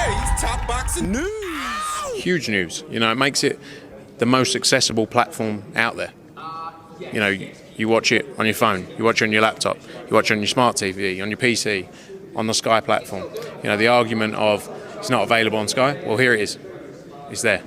today's top boxing news. Huge news. You know, it makes it the most accessible platform out there. You know, you watch it on your phone, you watch it on your laptop, you watch it on your smart TV, on your PC, on the Sky platform. You know, the argument of it's not available on Sky, well, here it is. It's there.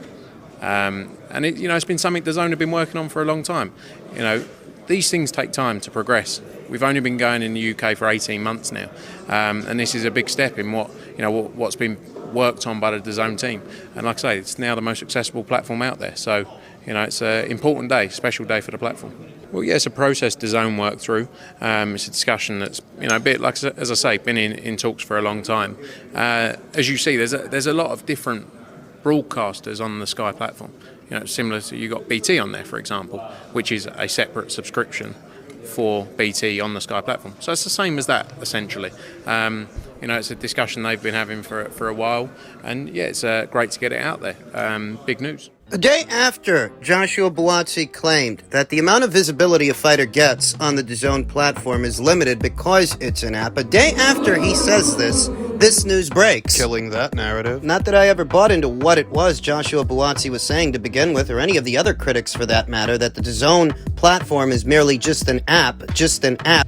And it, you know, it's been something DAZN have been working on for a long time. You know, these things take time to progress. We've only been going in the UK for 18 months now, and this is a big step in what's been worked on by the DAZN team. And like I say, it's now the most accessible platform out there. So, you know, it's an important day, special day for the platform. Well, yeah, it's a process DAZN worked through. It's a discussion that's, you know, a bit like, as I say, been in talks for a long time. As you see, there's a lot of different broadcasters on the Sky platform. You know, similar to, you got BT on there, for example, which is a separate subscription for BT on the Sky platform. So it's the same as that, essentially. You know, it's a discussion they've been having for a while, and yeah, it's great to get it out there. Big news. A day after Joshua Buatsi claimed that the amount of visibility a fighter gets on the DAZN platform is limited because it's an app, a day after he says this news breaks. Killing that narrative. Not that I ever bought into what it was Joshua Buatsi was saying to begin with, or any of the other critics for that matter, that the DAZN platform is merely just an app.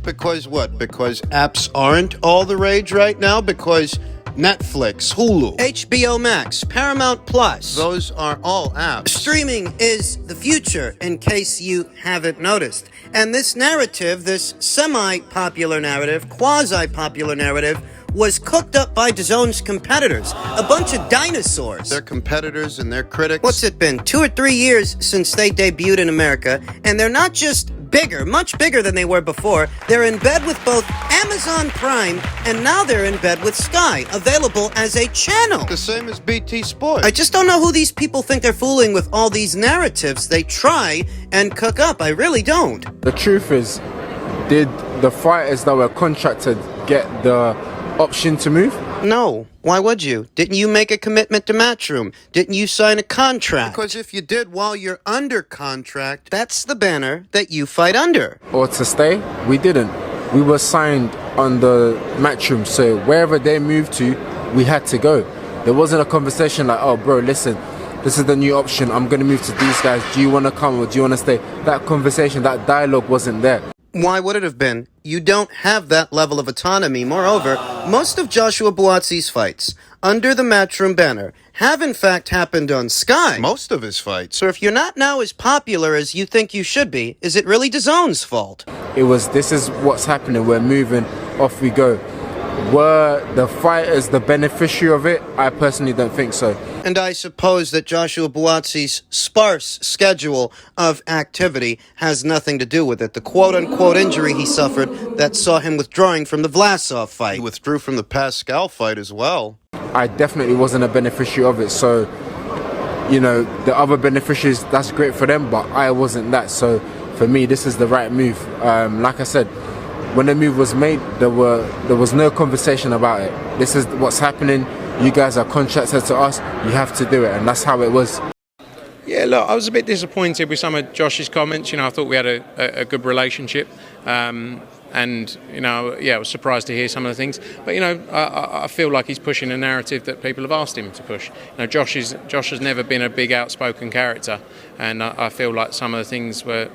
Because what? Because apps aren't all the rage right now? Because Netflix, Hulu, HBO Max, Paramount Plus. Those are all apps. Streaming is the future, in case you haven't noticed. And this narrative, this semi-popular narrative, quasi-popular narrative, was cooked up by DAZN's competitors. A bunch of dinosaurs. Their competitors and their critics. What's it been? 2 or 3 years since they debuted in America, and they're not just bigger, much bigger than they were before. They're in bed with both Amazon Prime, and now they're in bed with Sky, available as a channel. The same as BT Sport. I just don't know who these people think they're fooling with all these narratives they try and cook up. I really don't. The truth is, did the fighters that were contracted get the option to move? No. Why would you? Didn't you make a commitment to Matchroom? Didn't you sign a contract? Because if you did while you're under contract, that's the banner that you fight under. Or to stay? We didn't. We were signed on the Matchroom, so wherever they moved to, we had to go. There wasn't a conversation like, oh bro, listen, this is the new option, I'm going to move to these guys, do you want to come or do you want to stay? That conversation, that dialogue wasn't there. Why would it have been? You don't have that level of autonomy. Moreover, most of Joshua Buatsi's fights, under the Matchroom banner, have in fact happened on Sky. Most of his fights. So if you're not now as popular as you think you should be, is it really DAZN's fault? This is what's happening, we're moving, off we go. Were the fighters the beneficiary of it? I personally don't think so. And I suppose that Joshua Buatsi's sparse schedule of activity has nothing to do with it. The quote-unquote injury he suffered that saw him withdrawing from the Vlasov fight. He withdrew from the Pascal fight as well. I definitely wasn't a beneficiary of it, so, you know, the other beneficiaries, that's great for them, but I wasn't that. So for me, this is the right move. Like I said, when the move was made, there was no conversation about it. This is what's happening. You guys are contracted to us. You have to do it, and that's how it was. Yeah, look, I was a bit disappointed with some of Josh's comments. You know, I thought we had a good relationship, and you know, yeah, I was surprised to hear some of the things. But you know, I feel like he's pushing a narrative that people have asked him to push. You know, Josh has never been a big outspoken character, and I feel like some of the things were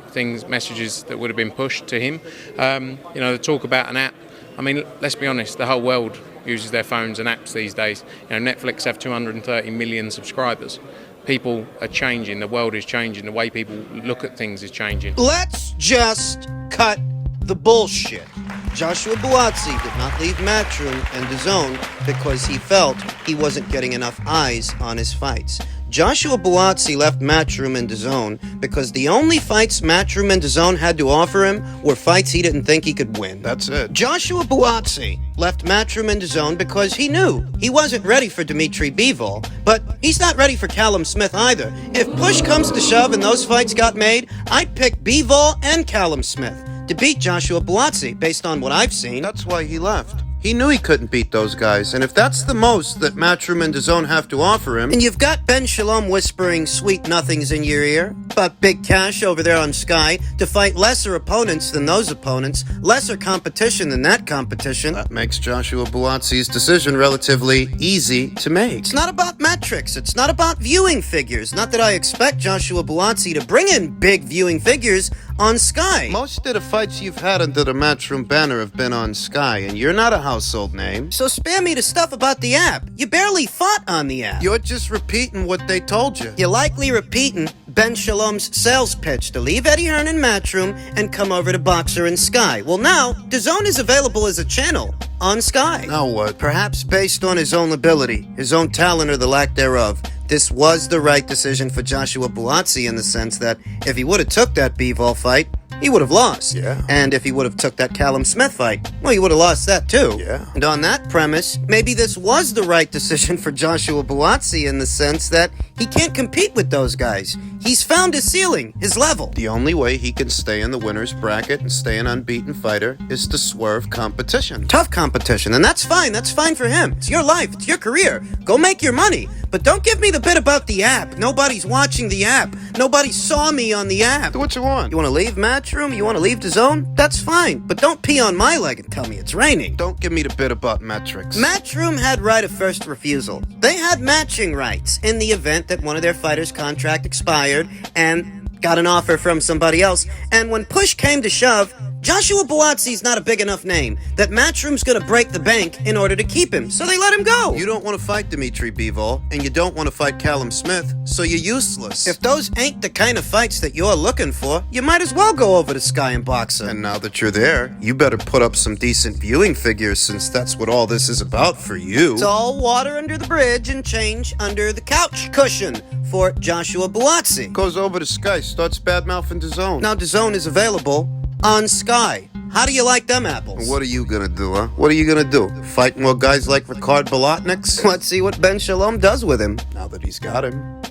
messages that would have been pushed to him. You know, the talk about an app. I mean, let's be honest, the whole world uses their phones and apps these days. You know, Netflix have 230 million subscribers. People are changing, the world is changing, the way people look at things is changing. Let's just cut the bullshit. Joshua Buatsi did not leave Matchroom and DAZN because he felt he wasn't getting enough eyes on his fights. Joshua Buatsi left Matchroom and DAZN because the only fights Matchroom and DAZN had to offer him were fights he didn't think he could win. That's it. Joshua Buatsi left Matchroom and DAZN because he knew he wasn't ready for Dimitri Bivol, but he's not ready for Callum Smith either. If push comes to shove and those fights got made, I'd pick Bivol and Callum Smith to beat Joshua Buatsi based on what I've seen. That's why he left. He knew he couldn't beat those guys, and if that's the most that Matchroom and DAZN have to offer him... And you've got Ben Shalom whispering sweet nothings in your ear about big cash over there on Sky to fight lesser opponents than those opponents, lesser competition than that competition. That makes Joshua Buatsi's decision relatively easy to make. It's not about metrics. It's not about viewing figures. Not that I expect Joshua Buatsi to bring in big viewing figures on Sky. Most of the fights you've had under the Matchroom banner have been on Sky, and you're not a household name. So spare me the stuff about the app. You barely fought on the app. You're just repeating what they told you. You're likely repeating Ben Shalom's sales pitch to leave Eddie Hearn in Matchroom and come over to Boxer and Sky. Well, now, DAZN is available as a channel on Sky. Now what? Perhaps based on his own ability, his own talent or the lack thereof, this was the right decision for Joshua Buatsi in the sense that if he would have took that Bivol fight, he would have lost. Yeah. And if he would have took that Callum Smith fight, well, he would have lost that too. Yeah. And on that premise, maybe this was the right decision for Joshua Buatsi in the sense that he can't compete with those guys. He's found his ceiling, his level. The only way he can stay in the winner's bracket and stay an unbeaten fighter is to swerve competition. Tough competition, and that's fine. That's fine for him. It's your life. It's your career. Go make your money. But don't give me the bit about the app. Nobody's watching the app. Nobody saw me on the app. Do what you want. You want to leave Matchroom? You want to leave DAZN? That's fine. But don't pee on my leg and tell me it's raining. Don't give me the bit about metrics. Matchroom had right of first refusal. They had matching rights in the event that one of their fighters' contract expired and got an offer from somebody else. And when push came to shove, Joshua Buatsi's not a big enough name that Matchroom's gonna break the bank in order to keep him, so they let him go. You don't want to fight Dimitri Bivol, and you don't want to fight Callum Smith, so you're useless. If those ain't the kind of fights that you're looking for, you might as well go over to Sky and Boxer. And now that you're there, you better put up some decent viewing figures, since that's what all this is about for you. It's all water under the bridge and change under the couch cushion for Joshua Buatsi. Goes over to Sky, starts badmouthing DAZN. Now DAZN is available on Sky. How do you like them apples? What are you gonna do, huh? What are you gonna do? Fight more guys like Ricard Bolotniks? Let's see what Ben Shalom does with him. Now that he's got him.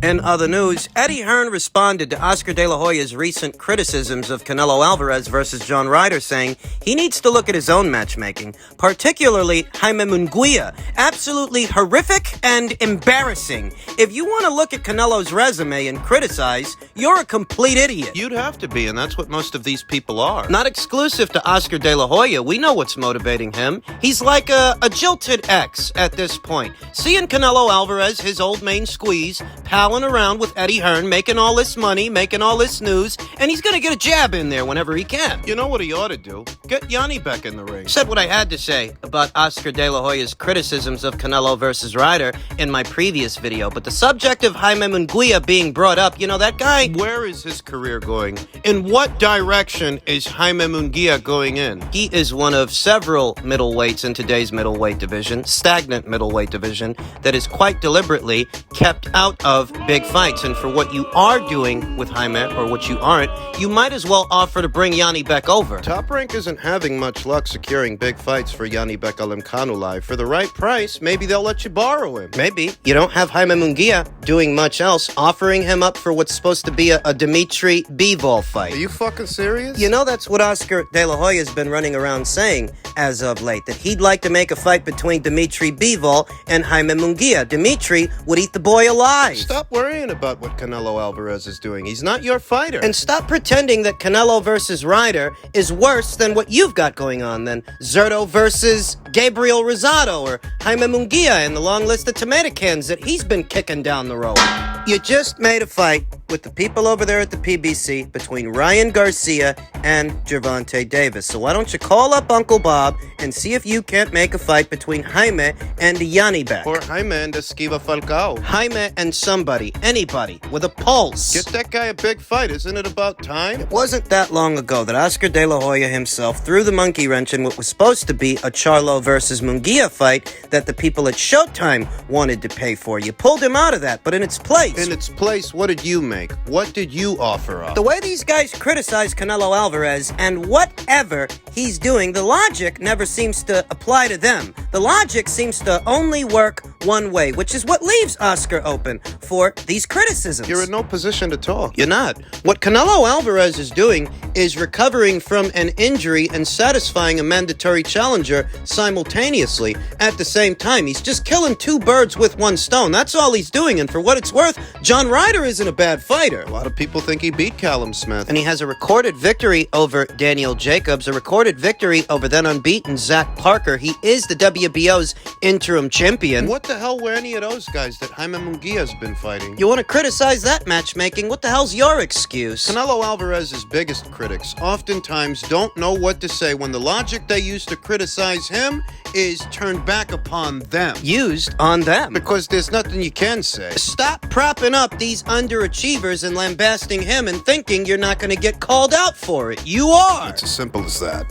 In other news, Eddie Hearn responded to Oscar De La Hoya's recent criticisms of Canelo Alvarez versus John Ryder, saying he needs to look at his own matchmaking, particularly Jaime Munguia. Absolutely horrific and embarrassing. If you want to look at Canelo's resume and criticize, you're a complete idiot. You'd have to be, and that's what most of these people are. Not exclusive to Oscar De La Hoya. We know what's motivating him. He's like a jilted ex at this point. Seeing Canelo Alvarez, his old main squeeze, palling around with Eddie Hearn, making all this money, making all this news, and he's gonna get a jab in there whenever he can. You know what he ought to do? Get Yanni back in the ring. Said what I had to say about Oscar De La Hoya's criticisms of Canelo versus Ryder in my previous video, but the subject of Jaime Munguia being brought up, you know, that guy... Where is his career going? In what direction is Jaime Munguia going in? He is one of several middleweights in today's middleweight division, stagnant middleweight division, that is quite deliberately kept out of big fights. And for what you are doing with Jaime, or what you aren't, you might as well offer to bring Yanni back over. Top Rank isn't having much luck securing big fights for Yanni Bekalimkanulai. For the right price, maybe they'll let you borrow him. Maybe. You don't have Jaime Munguia doing much else, offering him up for what's supposed to be a Dimitri Bivol fight. Are you fucking serious? You know, that's what Oscar De La Hoya's been running around saying as of late, that he'd like to make a fight between Dimitri Bivol and Jaime Munguia. Dimitri would eat the boy alive. Stop worrying about what Canelo Alvarez is doing. He's not your fighter. And stop pretending that Canelo versus Ryder is worse than what you've got going on, than Zerto versus Gabriel Rosado or Jaime Munguia and the long list of tomato cans that he's been kicking down the road. You just made a fight with the people over there at the PBC between Ryan Garcia and Gervonta Davis. So why don't you call up Uncle Bob and see if you can't make a fight between Jaime and Yanni back. Or Jaime and Esquiva Falcao. Jaime and somebody, anybody, with a pulse. Get that guy a big fight. Isn't it about time? It wasn't that long ago that Oscar De La Hoya himself threw the monkey wrench in what was supposed to be a Charlo versus Munguia fight that the people at Showtime wanted to pay for. You pulled him out of that, but in its place... In its place, what did you make? What did you offer up? The way these guys criticize Canelo Alvarez and whatever he's doing, the logic never seems to apply to them. The logic seems to only work one way, which is what leaves Oscar open for these criticisms. You're in no position to talk. You're not. What Canelo Alvarez is doing is recovering from an injury and satisfying a mandatory challenger simultaneously at the same time. He's just killing two birds with one stone. That's all he's doing, and for what it's worth, John Ryder isn't a bad fighter. A lot of people think he beat Callum Smith. And he has a recorded victory over Daniel Jacobs, a recorded victory over then unbeaten Zach Parker. He is the WBO's interim champion. What the hell were any of those guys that Jaime Munguia's been fighting? You want to criticize that matchmaking? What the hell's your excuse? Canelo Alvarez's biggest critics oftentimes don't know what to say when the logic they use to criticize him is turned back upon them. Used on them. Because there's nothing you can say. Stop propping up these underachievers and lambasting him and thinking you're not going to get called out for it. You are. It's as simple as that.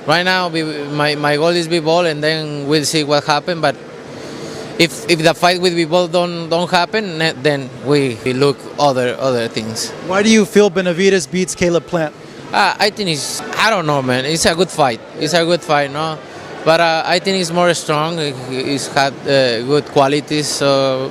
Right now, my goal is Bivol, and then we'll see what happens. But if the fight with Bivol don't happen, then we look other things. Why do you feel Benavidez beats Caleb Plant? I think I don't know, man. It's a good fight. It's a good fight, no? But I think he's more strong. He's had good qualities, so...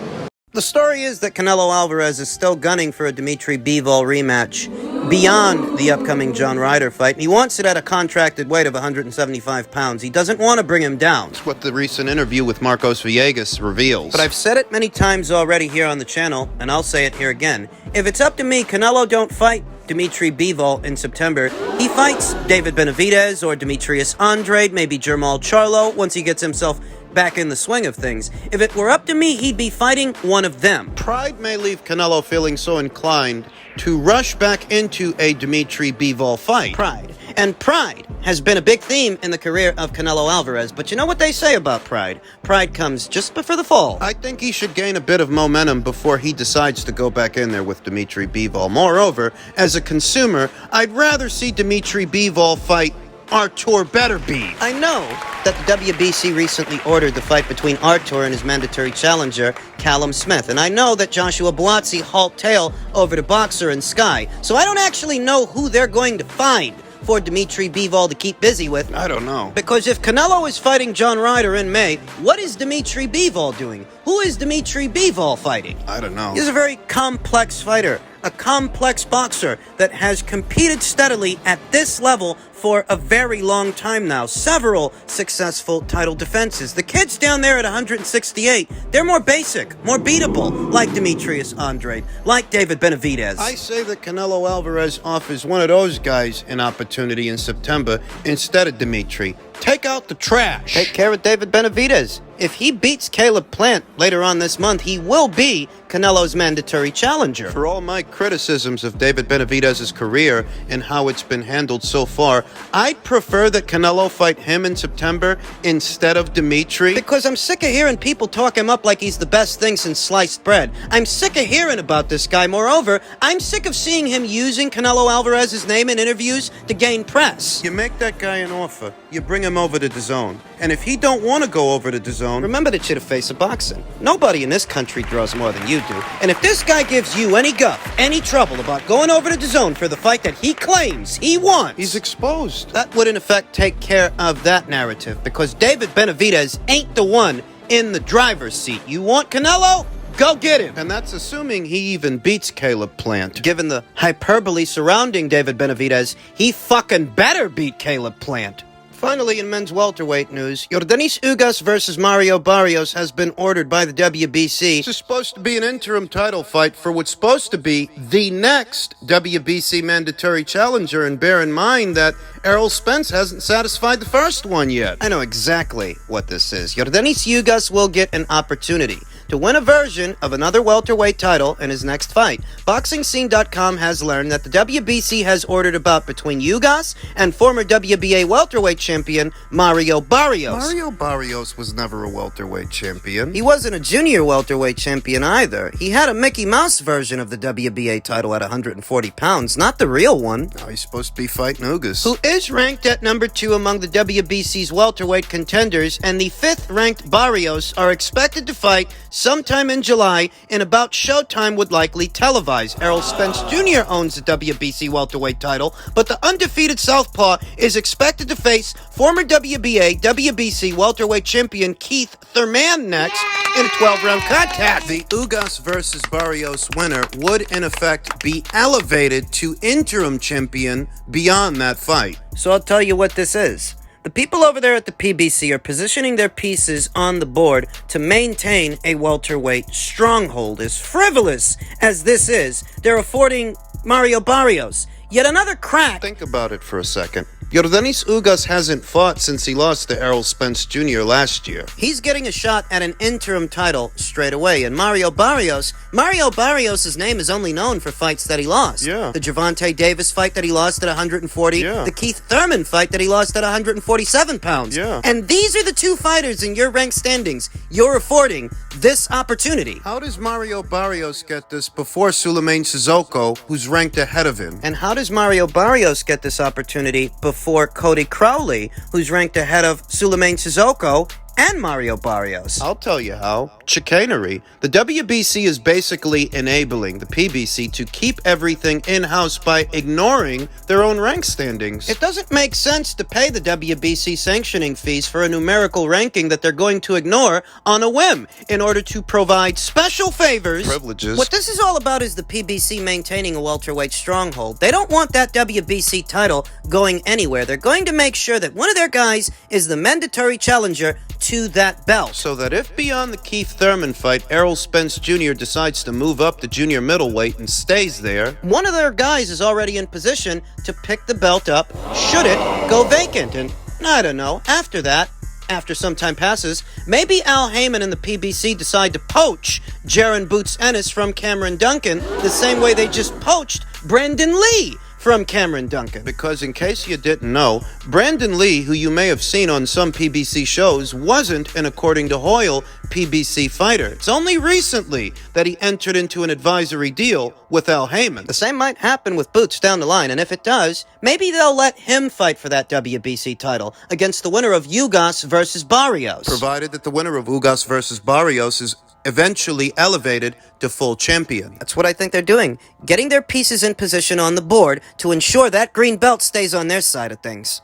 The story is that Canelo Alvarez is still gunning for a Dimitri Bivol rematch beyond the upcoming John Ryder fight. He wants it at a contracted weight of 175 pounds. He doesn't want to bring him down. It's what the recent interview with Marcos Villegas reveals. But I've said it many times already here on the channel, and I'll say it here again. If it's up to me, Canelo don't fight Dimitri Bivol in September. He fights David Benavidez or Demetrius Andrade, maybe Jermall Charlo, once he gets himself back in the swing of things. If it were up to me, he'd be fighting one of them. Pride may leave Canelo feeling so inclined to rush back into a Dimitri Bivol fight. Pride. And pride has been a big theme in the career of Canelo Alvarez. But you know what they say about pride? Pride comes just before the fall. I think he should gain a bit of momentum before he decides to go back in there with Dimitri Bivol. Moreover, as a consumer, I'd rather see Dimitri Bivol fight Artur Beterbiev. I know that the WBC recently ordered the fight between Artur and his mandatory challenger, Callum Smith. And I know that Joshua Buatsi hauled tail over to Boxer and Sky. So I don't actually know who they're going to find for Dimitri Bivol to keep busy with. I don't know. Because if Canelo is fighting John Ryder in May, what is Dimitri Bivol doing? Who is Dimitri Bivol fighting? I don't know. He's a very complex fighter, a complex boxer that has competed steadily at this level for a very long time now. Several successful title defenses. The kids down there at 168, they're more basic, more beatable, like Demetrius Andrade, like David Benavidez. I say that Canelo Alvarez offers one of those guys an opportunity in September instead of Dimitri. Take out the trash. Take care of David Benavidez. If he beats Caleb Plant later on this month, he will be Canelo's mandatory challenger. For all my criticisms of David Benavidez's career and how it's been handled so far, I'd prefer that Canelo fight him in September instead of Dimitri. Because I'm sick of hearing people talk him up like he's the best thing since sliced bread. I'm sick of hearing about this guy. Moreover, I'm sick of seeing him using Canelo Alvarez's name in interviews to gain press. You make that guy an offer, you bring him over to DAZN. And if he don't want to go over to DAZN, remember the shit of face of boxing. Nobody in this country draws more than you do. And if this guy gives you any guff, any trouble about going over to DAZN for the fight that he claims he wants, he's exposed. That would in effect take care of that narrative, because David Benavidez ain't the one in the driver's seat. You want Canelo? Go get him. And that's assuming he even beats Caleb Plant. Given the hyperbole surrounding David Benavidez, he fucking better beat Caleb Plant. Finally, in men's welterweight news, Yordenis Ugas versus Mario Barrios has been ordered by the WBC. This is supposed to be an interim title fight for what's supposed to be the next WBC mandatory challenger, and bear in mind that Errol Spence hasn't satisfied the first one yet. I know exactly what this is. Yordenis Ugas will get an opportunity to win a version of another welterweight title in his next fight. BoxingScene.com has learned that the WBC has ordered a bout between Ugas and former WBA welterweight champion Mario Barrios. Mario Barrios was never a welterweight champion. He wasn't a junior welterweight champion either. He had a Mickey Mouse version of the WBA title at 140 pounds, not the real one. Now he's supposed to be fighting Ugas, who is ranked at number 2 among the WBC's welterweight contenders, and the 5th ranked Barrios are expected to fight sometime in July, and about Showtime would likely televise. Errol Spence Jr. owns the WBC welterweight title, but the undefeated southpaw is expected to face former WBA, WBC welterweight champion Keith Thurman next in a 12-round contest. The Ugas versus Barrios winner would, in effect, be elevated to interim champion beyond that fight. So I'll tell you what this is. The people over there at the PBC are positioning their pieces on the board to maintain a welterweight stronghold. As frivolous as this is, they're affording Mario Barrios yet another crack. Think about it for a second. Yordanis Ugas hasn't fought since he lost to Errol Spence Jr. last year. He's getting a shot at an interim title straight away. And Mario Barrios' name is only known for fights that he lost. Yeah. The Gervonta Davis fight that he lost at 140. Yeah. The Keith Thurman fight that he lost at 147 pounds. Yeah. And these are the two fighters in your ranked standings you're affording this opportunity. How does Mario Barrios get this before Sulaiman Sissoko, who's ranked ahead of him? And how does Mario Barrios get this opportunity before Cody Crowley, who's ranked ahead of Sulaiman Sissoko and Mario Barrios? I'll tell you how. Chicanery. The WBC is basically enabling the PBC to keep everything in-house by ignoring their own rank standings. It doesn't make sense to pay the WBC sanctioning fees for a numerical ranking that they're going to ignore on a whim in order to provide special favors. Privileges. What this is all about is the PBC maintaining a welterweight stronghold. They don't want that WBC title going anywhere. They're going to make sure that one of their guys is the mandatory challenger to that belt. So that if beyond the Keith Thurman fight, Errol Spence Jr. decides to move up to junior middleweight and stays there, one of their guys is already in position to pick the belt up should it go vacant. And I don't know, after that, after some time passes, maybe Al Heyman and the PBC decide to poach Jaron Boots Ennis from Cameron Duncan the same way they just poached Brandon Lee from Cameron Duncan. because in case you didn't know, Brandon Lee, who you may have seen on some PBC shows, wasn't an according to Hoyle PBC fighter. It's only recently that he entered into an advisory deal with Al Heyman. The same might happen with Boots down the line, and if it does, maybe they'll let him fight for that WBC title against the winner of Ugas versus Barrios. Provided that the winner of Ugas versus Barrios is eventually elevated to full champion. That's what I think they're doing, getting their pieces in position on the board to ensure that green belt stays on their side of things.